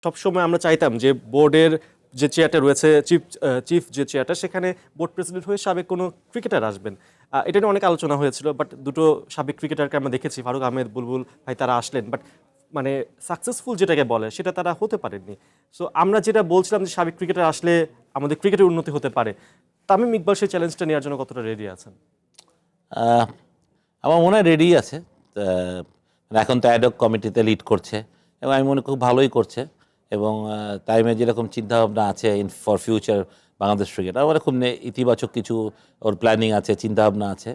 সবসময় আমরা চাইতাম যে বোর্ডের যে চেয়ারটা রয়েছে, চিফ যে চেয়ারটা, সেখানে বোর্ড প্রেসিডেন্ট হয়ে সাবেক কোনো ক্রিকেটার আসবেন। এটা নিয়ে অনেক আলোচনা হয়েছিল, বাট দুটো সাবেক ক্রিকেটারকে আমরা দেখেছি, ফারুক আহমেদ, বুলবুল ভাই, তারা আসলেন, বাট মানে সাকসেসফুল যেটাকে বলে সেটা তারা হতে পারেননি। সো আমরা যেটা বলছিলাম যে সাবেক ক্রিকেটার আসলে আমাদের ক্রিকেটের উন্নতি হতে পারে, তামিম ইকবাল সেই চ্যালেঞ্জটা নেওয়ার জন্য কতটা রেডি আছেন? আহ, আমার মনে হয় রেডি আছে। এখন তো অ্যাডক কমিটিতে লিড করছে এবং আমি মনে করি খুব ভালোই করছে। এবং তাইমের যেরকম চিন্তাভাবনা আছে ফর ফিউচার বাংলাদেশ ক্রিকেট, আমার খুব ইতিবাচক কিছু ওর প্ল্যানিং আছে, চিন্তাভাবনা আছে।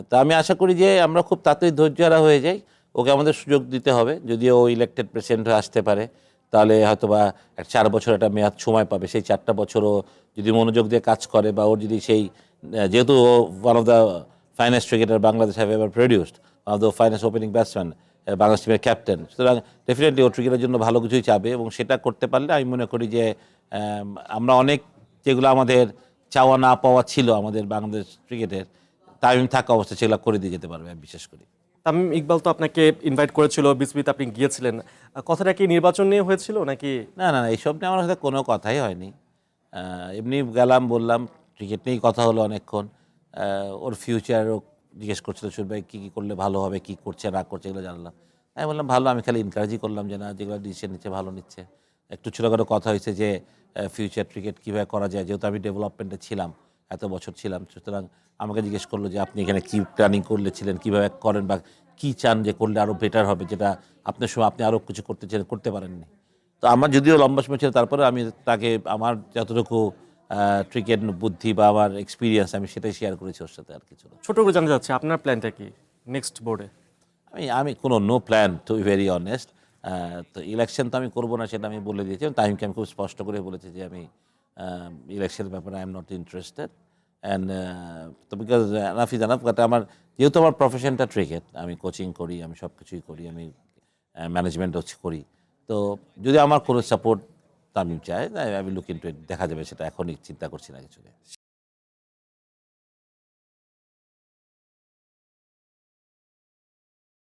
তা আমি আশা করি যে আমরা খুব তাড়াতাড়ি ধৈর্যহারা হয়ে যাই। ওকে আমাদের সুযোগ দিতে হবে। যদি ও ইলেকটেড প্রেসিডেন্ট হয়ে আসতে পারে, তাহলে হয়তো বা 4 বছর একটা মেয়াদ সময় পাবে। সেই 4টা বছরও যদি মনোযোগ দিয়ে কাজ করে, বা ওর যদি সেই যেহেতু ও one of the finest cricketer Bangladesh have ever produced, one of the finest opening batsman, Bangladesh টিমের ক্যাপ্টেন, সুতরাং ডেফিনেটলি ও ক্রিকেটের জন্য ভালো কিছুই চাবে। এবং সেটা করতে পারলে আমি মনে করি যে আমরা অনেক যেগুলো আমাদের চাওয়া না পাওয়া ছিল আমাদের বাংলাদেশ ক্রিকেটের, তামিম থাকা অবস্থা সেগুলো করে দিয়ে যেতে পারবে আমি বিশ্বাস করি। তামিম ইকবাল তো আপনাকে ইনভাইট করেছিল, বিসবিতে আপনি গিয়েছিলেন। কথাটা কি নির্বাচন নিয়ে হয়েছিল নাকি? না না না, এইসব নিয়ে আমার সাথে কোনো কথাই হয়নি। এমনি গেলাম, বললাম, ক্রিকেট নিয়েই কথা হলো অনেকক্ষণ। ওর ফিউচারও জিজ্ঞেস করছিল, শুরু ভাই কী কী করলে ভালো হবে, কী করছে না করছে, এগুলো জানলাম। আমি বললাম ভালো, আমি খালি এনকারেজই করলাম যে না, যেগুলো ডিসিশন নিচ্ছে ভালো নিচ্ছে। একটু ছোটোখাটো কথা হয়েছে যে ফিউচার ক্রিকেট কীভাবে করা যায়, যেহেতু আমি ডেভেলপমেন্টে ছিলাম, এত বছর ছিলাম, সুতরাং আমাকে জিজ্ঞেস করলো যে আপনি এখানে কী প্ল্যানিং করলেছিলেন, কীভাবে করেন, বা কী চান যে করলে আরও বেটার হবে, যেটা আপনার সময় আপনি আরও কিছু করতে চান, করতে পারেননি। তো আমার যদিও লম্বা সময় ছিল, তারপরে আমি তাকে আমার যতটুকু ক্রিকেট বুদ্ধি বা আমার এক্সপিরিয়েন্স, আমি সেটাই শেয়ার করেছি ওর সাথে, আর কিছু না। ছোট করে জানতে চাচ্ছি আপনার প্ল্যানটা কি নেক্সট বোর্ডে? আমি কোনো no plan, to be very honest. তো ইলেকশন তো আমি করবো না, সেটা আমি বলে দিয়েছি। টাইমকে আমি খুব স্পষ্ট করে বলেছি যে আমি ইলেকশনের ব্যাপারে I am not interested. And তো বিকজ নাফি জানাব, আমার যেহেতু আমার প্রফেশনটা ক্রিকেট, আমি কোচিং করি, আমি সব কিছুই করি, আমি ম্যানেজমেন্টও করি। তো যদি আমার কোনো সাপোর্ট তামিম চায়, আই উইল লুক ইনটু ইট, দেখা যাবে, সেটা এখনই চিন্তা করছি না কিছু।